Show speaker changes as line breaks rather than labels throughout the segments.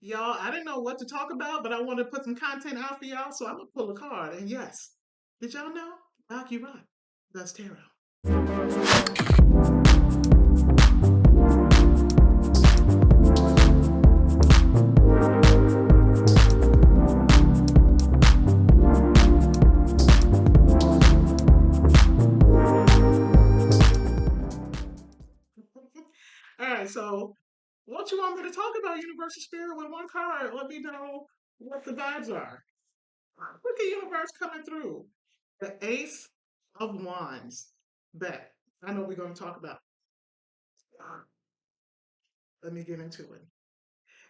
Y'all, I didn't know what to talk about, but I want to put some content out for y'all, so I'm gonna pull a card. And yes, did y'all know? Yu Roc. That's tarot. All right, so what you want me to talk about, Universal Spirit, with one card? Let me know what the vibes are. Look at Universe coming through. The Ace of Wands. Bet. I know we're going to talk about. Let me get into it.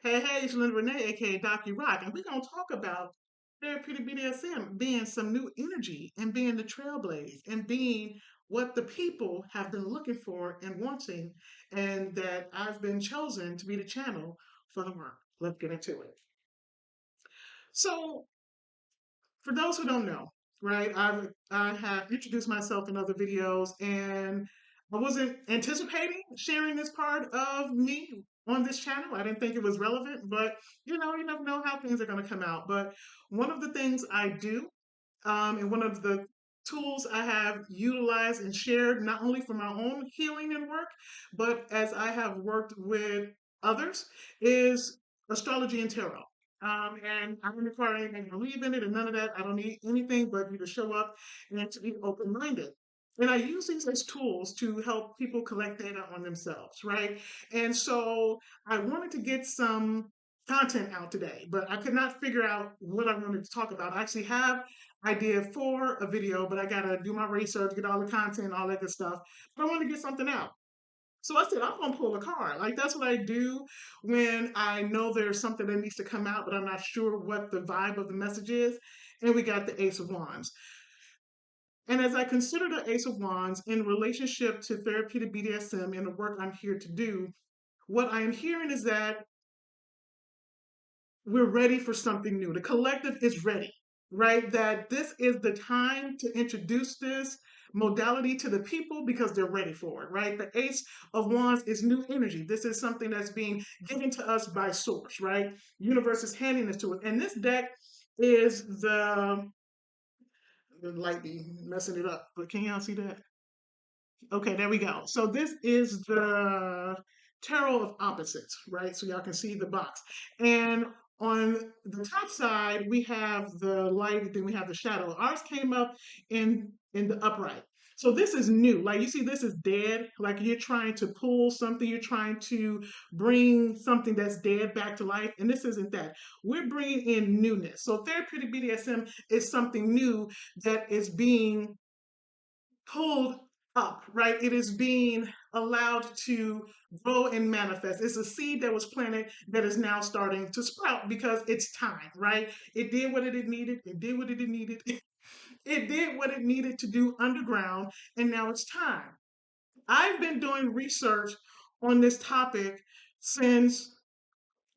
Hey, it's Linda Renee, aka Doc Rock, and we're gonna talk about therapeutic BDSM being some new energy and being the trailblaze and being what the people have been looking for and wanting, and that I've been chosen to be the channel for the work. Let's get into it. So, for those who don't know, right, I have introduced myself in other videos, and I wasn't anticipating sharing this part of me on this channel. I didn't think it was relevant, but you never know how things are going to come out. But one of the things I do, and one of the tools I have utilized and shared not only for my own healing and work, but as I have worked with others, is astrology and tarot. And I don't require anything to believe in it and none of that. I don't need anything but you to show up and to be open minded. And I use these as tools to help people collect data on themselves, right? And so I wanted to get some content out today, but I could not figure out what I wanted to talk about. I actually have idea for a video, but I gotta do my research, get all the content, all that good stuff. But I want to get something out. So I said, I'm gonna pull a card. Like that's what I do when I know there's something that needs to come out, but I'm not sure what the vibe of the message is. And we got the Ace of Wands. And as I consider the Ace of Wands in relationship to therapeutic BDSM and the work I'm here to do, what I am hearing is that we're ready for something new. The collective is ready, right? That this is the time to introduce this modality to the people because they're ready for it, right? The Ace of Wands is new energy. This is something that's being given to us by source, right? Universe is handing this to us. And this deck is the light be messing it up, but can y'all see that? Okay, there we go. So this is the tarot of opposites, right? So y'all can see the box. And on the top side, we have the light, then we have the shadow. Ours came up in the upright. So this is new. Like you see, this is dead. Like you're trying to pull something, you're trying to bring something that's dead back to life. And this isn't that. We're bringing in newness. So therapeutic BDSM is something new that is being pulled up, right? It is being allowed to grow and manifest. It's a seed that was planted that is now starting to sprout because it's time, right? It did what it needed. It did what it needed. It did what it needed to do underground, and now it's time. I've been doing research on this topic since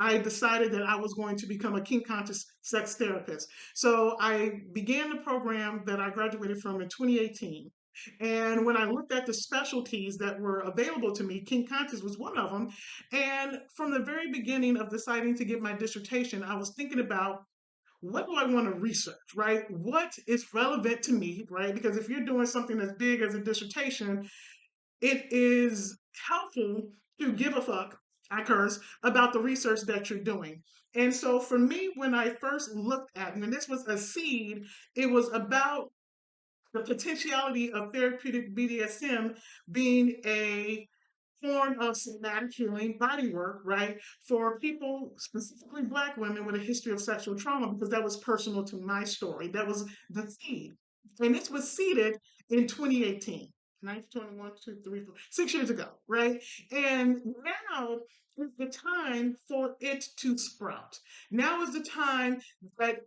I decided that I was going to become a kink conscious sex therapist. So I began the program that I graduated from in 2018. And when I looked at the specialties that were available to me, kink conscious was one of them. And from the very beginning of deciding to get my dissertation, I was thinking about what do I want to research, right? What is relevant to me, right? Because if you're doing something as big as a dissertation, it is helpful to give a fuck, I curse, about the research that you're doing. And so for me, when I first looked at, and this was a seed, it was about the potentiality of therapeutic BDSM being a form of somatic healing body work, right? For people, specifically Black women with a history of sexual trauma, because that was personal to my story. That was the seed. And this was seeded in 2018. 1921, 2, 3, 4, 6 years ago, right? And now is the time for it to sprout. Now is the time that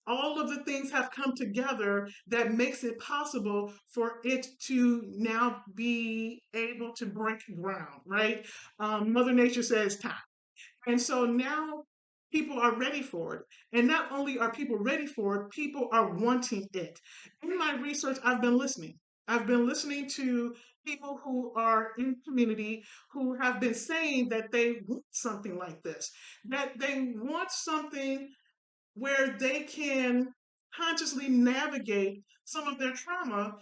all of the things have come together that makes it possible for it to now be able to break ground, right? Mother Nature says time. And so now people are ready for it. And not only are people ready for it, people are wanting it. In my research, I've been listening. I've been listening to people who are in community who have been saying that they want something like this, that they want something where they can consciously navigate some of their trauma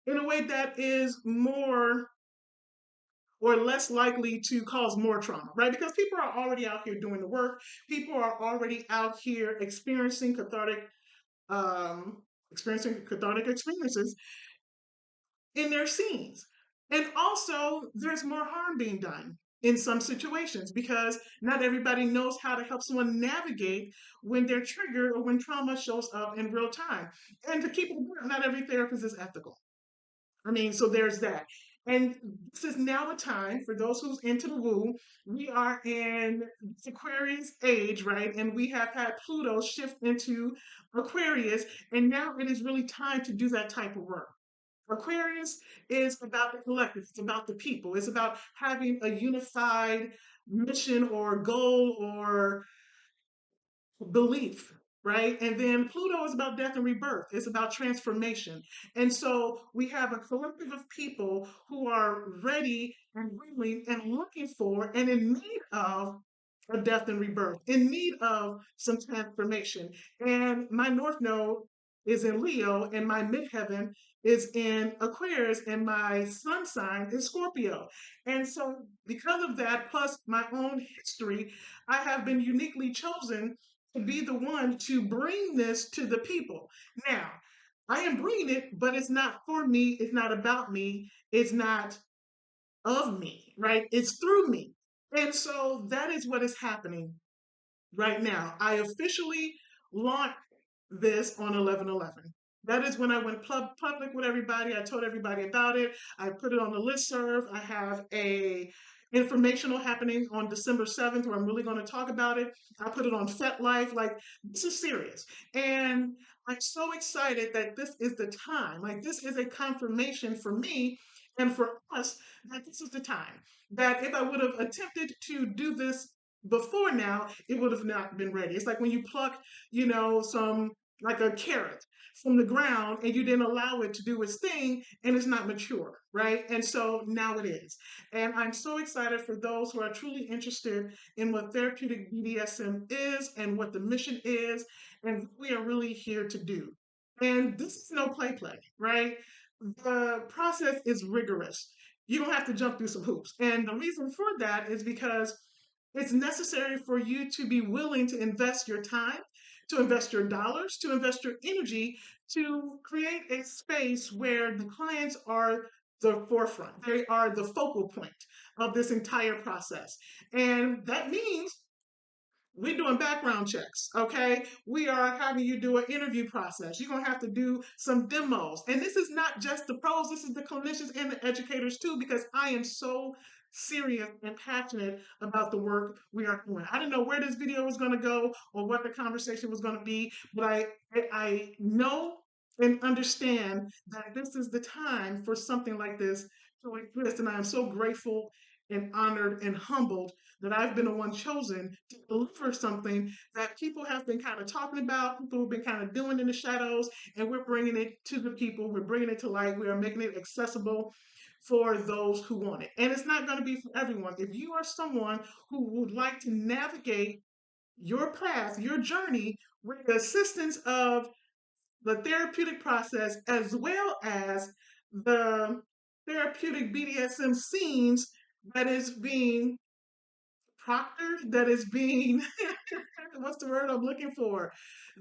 in a way that is more or less likely to cause more trauma, right? Because people are already out here doing the work. People are already out here um, experiencing cathartic experiences in their scenes. And also, there's more harm being done in some situations because not everybody knows how to help someone navigate when they're triggered or when trauma shows up in real time. And to keep it real, not every therapist is ethical. I mean, so there's that. And this is now a time for those who's into the woo. We are in Aquarius age, right? And we have had Pluto shift into Aquarius, and now it is really time to do that type of work. Aquarius is about the collective, it's about the people, it's about having a unified mission or goal or belief, right? And then Pluto is about death and rebirth. It's about transformation. And so we have a collective of people who are ready and willing and looking for and in need of a death and rebirth, in need of some transformation. And my North Node is in Leo, and my midheaven is in Aquarius, and my sun sign is Scorpio. And so, because of that, plus my own history, I have been uniquely chosen to be the one to bring this to the people. Now, I am bringing it, but it's not for me. It's not about me. It's not of me, right? It's through me. And so that is what is happening right now. I officially launched this on 11/11. That is when I went public with everybody. I told everybody about it. I put it on the listserv. I have a informational happening on December 7th where I'm really going to talk about it. I put it on FetLife. Like, this is serious. And I'm so excited that this is the time. Like, this is a confirmation for me and for us that this is the time. That if I would have attempted to do this before now, it would have not been ready. It's like when you pluck, some like a carrot from the ground and you didn't allow it to do its thing and it's not mature, right? And so now it is. And I'm so excited for those who are truly interested in what therapeutic BDSM is and what the mission is and what we are really here to do. And this is no play, right? The process is rigorous. You don't have to jump through some hoops. And the reason for that is because it's necessary for you to be willing to invest your time, to invest your dollars, to invest your energy, to create a space where the clients are the forefront. They are the focal point of this entire process. And that means we're doing background checks, okay? We are having you do an interview process. You're gonna have to do some demos. And this is not just the pros, this is the clinicians and the educators too, because I am so serious and passionate about the work we are doing. I didn't know where this video was gonna go or what the conversation was gonna be, but I know and understand that this is the time for something like this to exist. And I am so grateful and honored and humbled that I've been the one chosen to deliver something that people have been kind of talking about, people have been kind of doing in the shadows, and we're bringing it to the people, we're bringing it to light, we are making it accessible for those who want it. And it's not going to be for everyone. If you are someone who would like to navigate your path, your journey, with the assistance of the therapeutic process as well as the therapeutic BDSM scenes that is being proctored, that is being what's the word I'm looking for?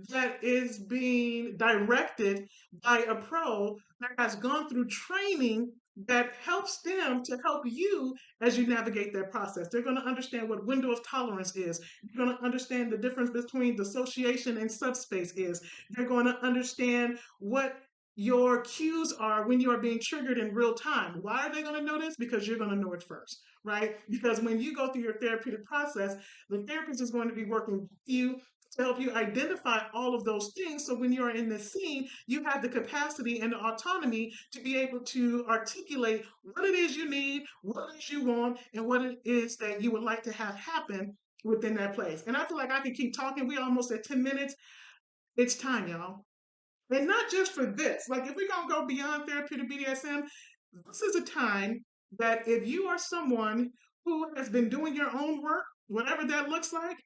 That is being directed by a pro that has gone through training that helps them to help you as you navigate their process. They're going to understand what window of tolerance is. You're going to understand the difference between dissociation and subspace is. You're going to understand what your cues are when you are being triggered in real time. Why are they going to know this? Because you're going to know it first, right? Because when you go through your therapeutic process, the therapist is going to be working with you to help you identify all of those things. So when you're in the scene, you have the capacity and the autonomy to be able to articulate what it is you need, what it is you want, and what it is that you would like to have happen within that place. And I feel like I could keep talking. We're almost at 10 minutes. It's time, y'all. And not just for this. Like, if we're going to go beyond therapeutic BDSM, this is a time that if you are someone who has been doing your own work, whatever that looks like,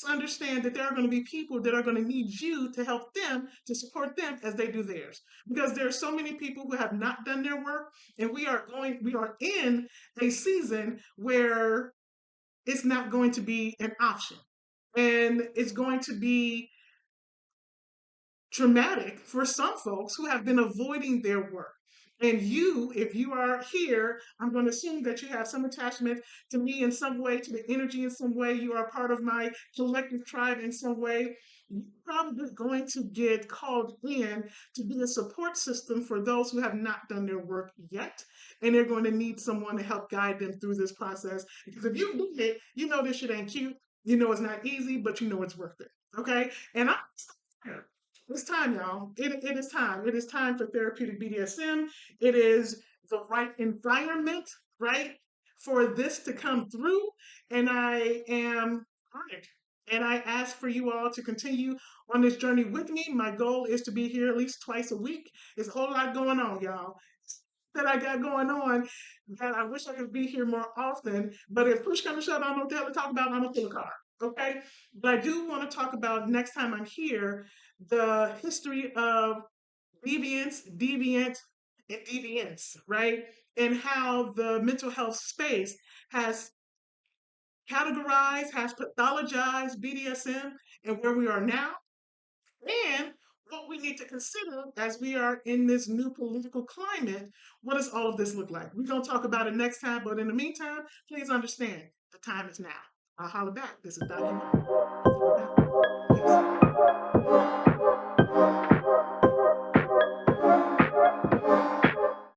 understand that there are going to be people that are going to need you to help them, to support them as they do theirs, because there are so many people who have not done their work, and we are in a season where it's not going to be an option, and it's going to be traumatic for some folks who have been avoiding their work. And you, if you are here, I'm going to assume that you have some attachment to me in some way, to the energy in some way. You are part of my collective tribe in some way. You're probably going to get called in to be a support system for those who have not done their work yet. And they're going to need someone to help guide them through this process. Because if you do it, you know this shit ain't cute. You know it's not easy, but you know it's worth it. Okay? And I'm it's time, y'all. It is time. It is time for therapeutic BDSM. It is the right environment, right, for this to come through. And I am honored. And I ask for you all to continue on this journey with me. My goal is to be here at least twice a week. There's a whole lot going on, y'all, that I got going on that I wish I could be here more often. But if push comes to shove, I don't know what the hell to talk about. I'm gonna pull a card. Okay. But I do want to talk about next time I'm here the history of deviant, and deviance, right? And how the mental health space has categorized, has pathologized BDSM and where we are now, and what we need to consider as we are in this new political climate. What does all of this look like? We're going to talk about it next time, but in the meantime, please understand the time is now. I'll holler back. This is Dr. Peace.